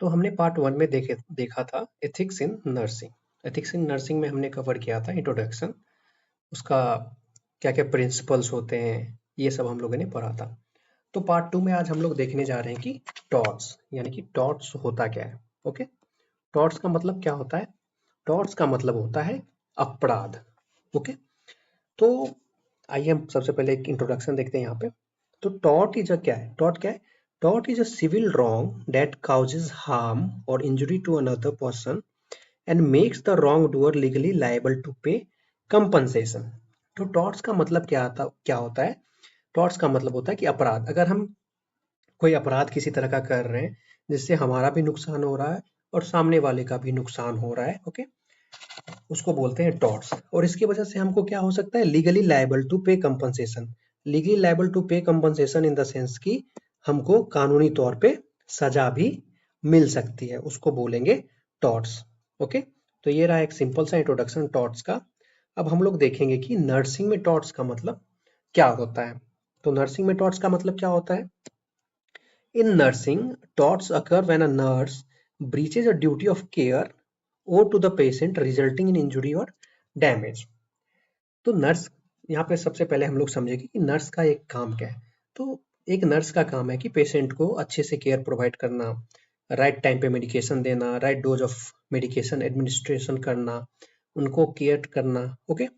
तो हमने पार्ट 1 में देखा था ethics in nursing. Ethics in nursing में हमने कवर किया था इंट्रोडक्शन, उसका क्या-क्या प्रिंसिपल्स होते हैं, ये सब हम लोगों ने पढ़ा था। तो पार्ट 2 में आज हम लोग देखने जा रहे हैं कि टॉर्ट्स, यानी कि टॉर्ट्स होता क्या है। ओके, टॉर्ट्स का मतलब क्या होता है? टॉर्ट्स का मतलब होता है अपराध। ओके, तो आइए हम सबसे पहले एक इंट्रोडक्शन देखते हैं यहाँ पे। तो टॉर्ट इज अ क्या है? टॉर्ट क्या है? Tort is a civil wrong that causes harm और injury to another person and makes the wrongdoer legally liable to pay compensation. तो टॉर्ट्स का मतलब क्या होता है? टॉर्ट्स का मतलब होता है कि अपराध। अगर हम कोई अपराध किसी तरह का कर रहे हैं जिससे हमारा भी नुकसान हो रहा है और सामने वाले का भी नुकसान हो रहा है, ओके, उसको बोलते हैं टॉर्ट्स। और इसकी वजह से हमको क्या हो सकता है? Legally liable to pay compensation. Legally liable to pay compensation in the sense कि हमको कानूनी तौर पे सजा भी मिल सकती है, उसको बोलेंगे टॉर्ट्स। ओके, तो ये रहा एक सिंपल सा इंट्रोडक्शन टॉर्ट्स का। अब हम लोग देखेंगे कि नर्सिंग में टॉर्ट्स का मतलब क्या होता है। तो नर्सिंग में टॉर्ट्स का मतलब क्या होता है? In nursing, torts occur when a nurse breaches a duty of care owed to the patient resulting in injury or damage. तो नर्स, यहाँ पे सबसे पहले हम लोग समझेंगे कि नर्स का एक काम क्या है। तो एक नर्स का काम है कि पेशेंट को अच्छे से केयर प्रोवाइड करना, राइट टाइम पे मेडिकेशन देना, right dose of medication administration करना, उनको केयर करना। ओके,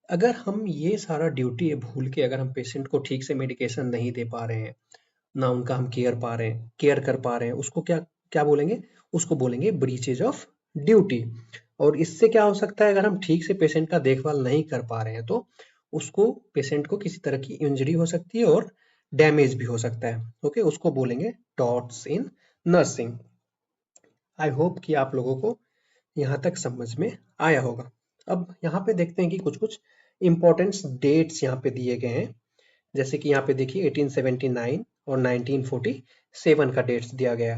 अगर हम ये सारा ड्यूटी भूल के अगर हम पेशेंट को ठीक से मेडिकेशन नहीं दे पा रहे हैं, ना उनका हम केयर कर पा रहे हैं, उसको क्या क्या बोलेंगे? उसको बोलेंगे ब्रीचेज ऑफ ड्यूटी। और इससे क्या हो सकता है? अगर हम ठीक से पेशेंट का देखभाल नहीं कर पा रहे हैं तो उसको पेशेंट को किसी तरह की इंजरी हो सकती है और डैमेज भी हो सकता है। ओके, उसको बोलेंगे torts in nursing. I hope कि आप लोगों को यहाँ तक समझ में आया होगा। अब यहाँ पे देखते हैं कि कुछ कुछ इंपॉर्टेंट डेट्स यहाँ पे दिए गए हैं। जैसे कि यहाँ पे देखिए 1879 और 1947 का डेट्स दिया गया।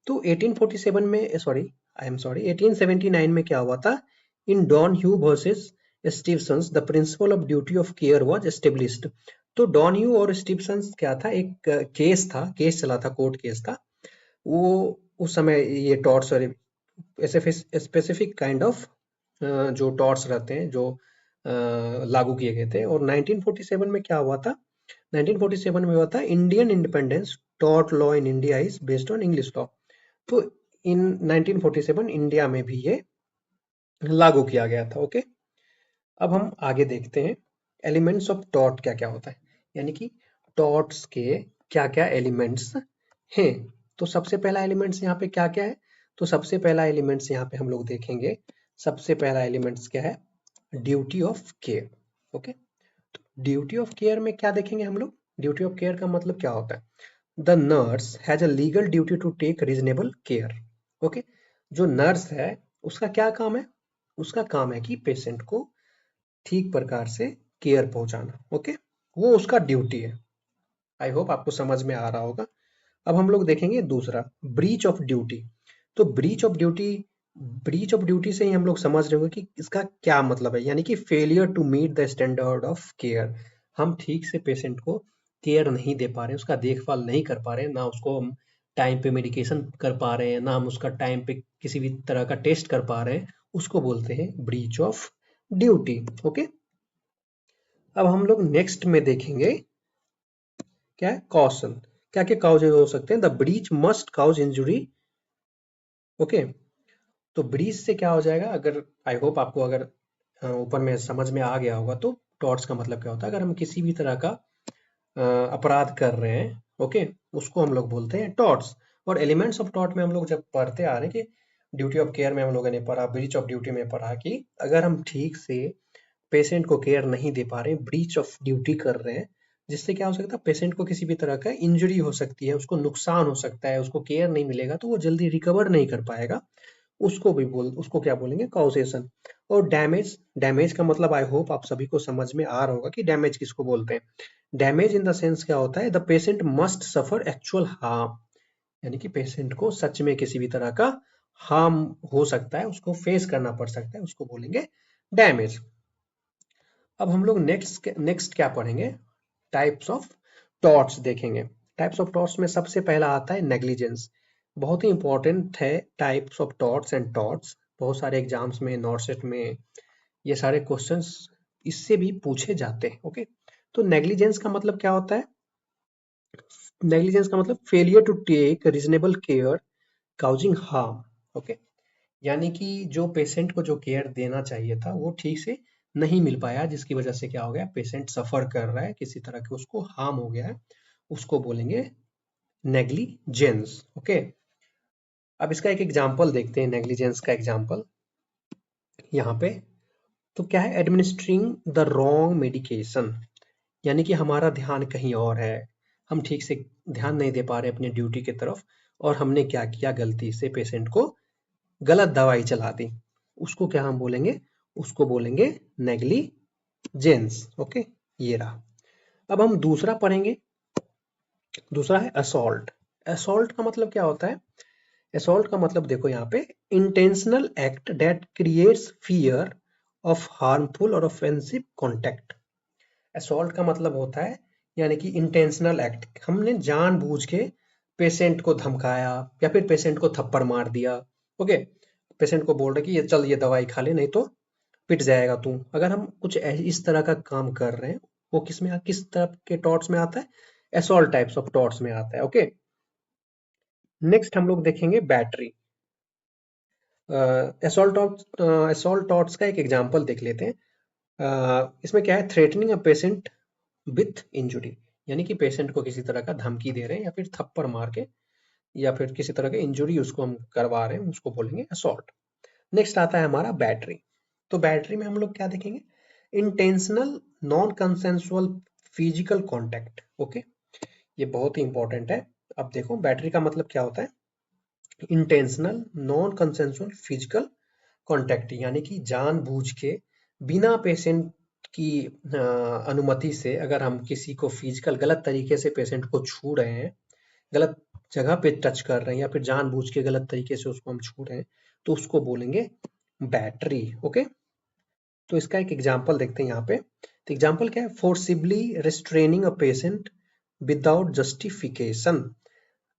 तो 1847 में आई एम सॉरी 1879 में क्या हुआ था? In Donoghue versus Stevenson the principle of duty of care was established. तो डॉन ह्यू और स्टीवंस क्या था? एक केस चला था, कोर्ट केस था वो। उस समय ये टॉर्ट्स और स्पेसिफिक काइंड ऑफ जो टॉर्ट्स रहते हैं जो लागू किए गए थे। और 1947 में क्या हुआ था? 1947 में हुआ था Indian independence tort law in India is based on English law. तो इन 1947 इंडिया में भी ये लागू किया गया था। ओके, अब हम आगे देखते हैं एलिमेंट्स ऑफ टॉर्ट क्या क्या होता है, यानी कि टॉर्ट्स के क्या क्या एलिमेंट्स हैं। तो सबसे पहला एलिमेंट्स यहाँ पे क्या क्या है? तो सबसे पहला एलिमेंट्स यहाँ पे हम लोग देखेंगे। सबसे पहला एलिमेंट्स क्या है? Duty of care. Okay, duty of care में क्या देखेंगे हम लोग? ड्यूटी ऑफ केयर का मतलब क्या होता है? The nurse has a legal duty to take reasonable care. Okay, जो नर्स है उसका क्या काम है? उसका काम है कि पेशेंट को ठीक प्रकार से केयर पहुंचाना। ओके, वो उसका ड्यूटी है। आई होप आपको समझ में आ रहा होगा। अब हम लोग देखेंगे दूसरा, ब्रीच ऑफ ड्यूटी। तो ब्रीच ऑफ ड्यूटी से ही हम लोग समझ रहे होंगे कि इसका क्या मतलब है, यानी कि failure to meet the standard of care. हम ठीक से पेशेंट को केयर नहीं दे पा रहे हैं, उसका देखभाल नहीं कर पा रहे हैं, ना उसको हम टाइम पे मेडिकेशन कर पा रहे हैं, ना हम उसका टाइम पे किसी भी तरह का टेस्ट कर पा रहे हैं, उसको बोलते हैं ब्रीच ऑफ ड्यूटी। ओके, अब हम लोग नेक्स्ट में देखेंगे क्या है? कॉशन। क्या क्या काउजेज हो सकते हैं? The breach must cause injury. Okay, तो ब्रीच से क्या हो जाएगा? अगर आई होप आपको अगर ऊपर में समझ में आ गया होगा तो टॉर्ट्स का मतलब क्या होता है? अगर हम किसी भी तरह का अपराध कर रहे हैं, ओके, उसको हम लोग बोलते हैं टॉर्ट्स। और एलिमेंट्स ऑफ टॉर्ट में हम लोग जब पढ़ते आ रहे हैं कि ड्यूटी ऑफ केयर में हम लोगों ने पढ़ा, ब्रीच ऑफ ड्यूटी में पढ़ा कि अगर हम ठीक से पेशेंट को केयर नहीं दे पा रहे हैं, ब्रीच ऑफ ड्यूटी कर रहे हैं, जिससे क्या हो सकता है? पेशेंट को किसी भी तरह का इंजरी हो सकती है, उसको नुकसान हो सकता है, उसको केयर नहीं मिलेगा तो वो जल्दी रिकवर नहीं कर पाएगा। उसको क्या बोलेंगे? कॉजेशन। और डैमेज, डैमेज का मतलब आई होप आप सभी को समझ में आ रहा होगा कि डैमेज किसको बोलते हैं। डैमेज इन द सेंस क्या होता है? The patient must suffer actual harm, यानी कि पेशेंट को सच में किसी भी तरह का हार्म हो सकता है, उसको फेस करना पड़ सकता है, उसको बोलेंगे डैमेज। अब हम लोग नेक्स्ट क्या पढ़ेंगे? टाइप्स ऑफ टॉर्ट्स देखेंगे। टाइप्स ऑफ टॉर्ट्स में सबसे पहला आता है नेग्लिजेंस। बहुत ही इंपॉर्टेंट है types of torts and torts. बहुत सारे एग्जाम्स में, नॉर्सेट में ये सारे क्वेश्चंस इससे भी पूछे जाते हैं। ओके, तो नेग्लिजेंस का मतलब क्या होता है? नेग्लिजेंस का मतलब failure to take reasonable care causing harm. Okay, यानी कि जो पेशेंट को जो केयर देना चाहिए था वो ठीक से नहीं मिल पाया, जिसकी वजह से क्या हो गया, पेशेंट सफर कर रहा है, किसी तरह के उसको हार्म हो गया है, उसको बोलेंगे नेग्लिजेंस। ओके, अब इसका एक एग्जांपल देखते हैं, नेग्लिजेंस का एग्जांपल यहाँ पे। तो क्या है, एडमिनिस्ट्रिंग द रॉन्ग मेडिकेशन, यानी कि हमारा ध्यान कहीं और है, हम ठीक से ध्यान नहीं दे पा रहे अपनी ड्यूटी की तरफ, और हमने क्या किया, गलती से पेशेंट को गलत दवाई चला दी। उसको क्या हम बोलेंगे, उसको बोलेंगे नेग्लिजेंस। ओके, ये रहा। अब हम दूसरा पढ़ेंगे, दूसरा है असॉल्ट। असॉल्ट का मतलब क्या होता है? असॉल्ट का मतलब देखो यहाँ पे, intentional act that creates fear of harmful और ऑफेंसिव कॉन्टेक्ट। असॉल्ट का मतलब होता है, यानी कि इंटेंशनल एक्ट, हमने जानबूझ के पेशेंट को धमकाया या फिर पेशेंट को थप्पड़ मार दिया। ओके, पेशेंट को बोल रहे कि ये चल, ये दवाई खा ले, नहीं तो पिट जाएगा तू। अगर हम कुछ इस तरह का काम कर रहे हैं, वो किस तरह के टॉर्ट्स में आता है? असॉल्ट टाइप्स ऑफ टॉर्ट्स में आता है। ओके, नेक्स्ट हम लोग देखेंगे बैटरी। असॉल्ट टॉर्ट्स का एक एग्जांपल देख लेते हैं। इसमें क्या है, threatening a patient with injury, यानी कि पेशेंट को किसी तरह का धमकी दे रहे हैं या फिर थप्पड़ मार के या फिर किसी तरह के इंजुरी उसको हम करवा रहे हैं, उसको बोलेंगे असॉल्ट। नेक्स्ट आता है हमारा बैटरी। तो बैटरी में हम लोग क्या देखेंगे, intentional non consensual physical contact. Okay, ये बहुत ही इंपॉर्टेंट है। अब देखो बैटरी का मतलब क्या होता है, intentional non consensual physical contact, यानी कि जानबूझ के बिना पेशेंट की अनुमति से अगर हम किसी को फिजिकल गलत तरीके से पेशेंट को छू रहे हैं, गलत जगह पे टच कर रहे हैं या फिर जानबूझ के गलत तरीके से उसको हम छू रहे हैं, तो उसको बोलेंगे बैटरी। ओके, तो इसका एक एग्जांपल देखते हैं यहाँ पे। तो एग्जांपल क्या है, forcibly restraining a patient without justification.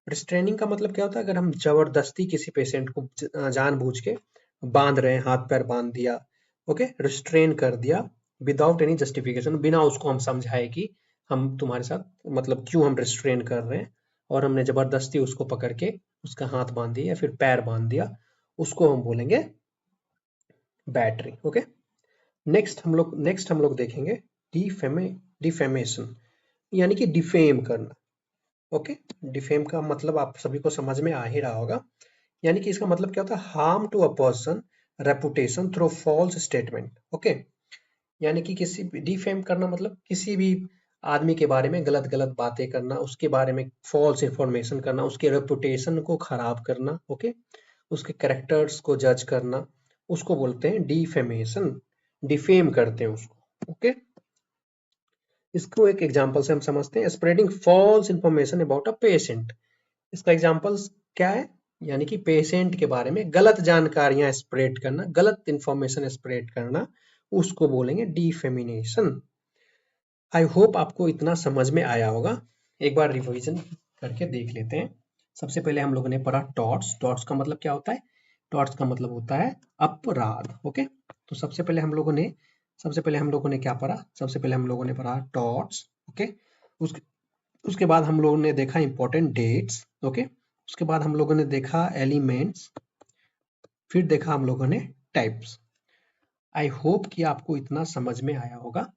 Restraining का मतलब क्या होता है, अगर हम जबरदस्ती किसी पेशेंट को जानबूझ के बांध रहे हैं, हाथ पैर बांध दिया, ओके, रिस्ट्रेन कर दिया विदाउट एनी जस्टिफिकेशन, बिना उसको हम समझाए कि हम तुम्हारे साथ मतलब क्यों हम रिस्ट्रेन कर रहे हैं, और हमने जबरदस्ती उसको पकड़ के उसका हाथ बांध दिया या फिर पैर बांध दिया, उसको हम बोलेंगे बैटरी। ओके, नेक्स्ट हम लोग देखेंगे डिफेमेशन, यानी कि डिफेम करना। ओके, डिफेम का मतलब आप सभी को समझ में आ ही रहा होगा, यानी कि इसका मतलब क्या होता है, harm to a person reputation through false statement. Okay, यानी कि किसी डिफेम करना मतलब किसी भी आदमी के बारे में गलत गलत बातें करना, उसके बारे में फॉल्स इंफॉर्मेशन करना, उसके रेपुटेशन को खराब करना। ओके, उसके कैरेक्टर्स को जज करना, उसको बोलते हैं डिफेमेशन, डिफेम करते हैं उसको। ओके, इसको एक एग्जांपल से हम समझते हैं, spreading false information about a patient. इसका एग्जांपल क्या है, यानी कि पेशेंट के बारे में गलत जानकारियां स्प्रेड करना, गलत इंफॉर्मेशन स्प्रेड करना, उसको बोलेंगे डिफेमिनेशन। आई होप आपको इतना समझ में आया होगा। एक बार रिवीजन करके देख लेते हैं। सबसे पहले हम लोगों ने पढ़ा टॉर्ट्स। टॉर्ट्स का मतलब क्या होता है? टॉर्ट्स का मतलब होता है अपराध। ओके, तो सबसे पहले हम लोगों ने क्या पढ़ा? सबसे पहले हम लोगों ने पढ़ा टॉर्ट्स। ओके, उसके उसके बाद हम लोगों ने देखा इंपॉर्टेंट डेट्स। ओके, उसके बाद हम लोगों ने देखा एलिमेंट्स, फिर देखा हम लोगों ने टाइप्स। आई होप कि आपको इतना समझ में आया होगा।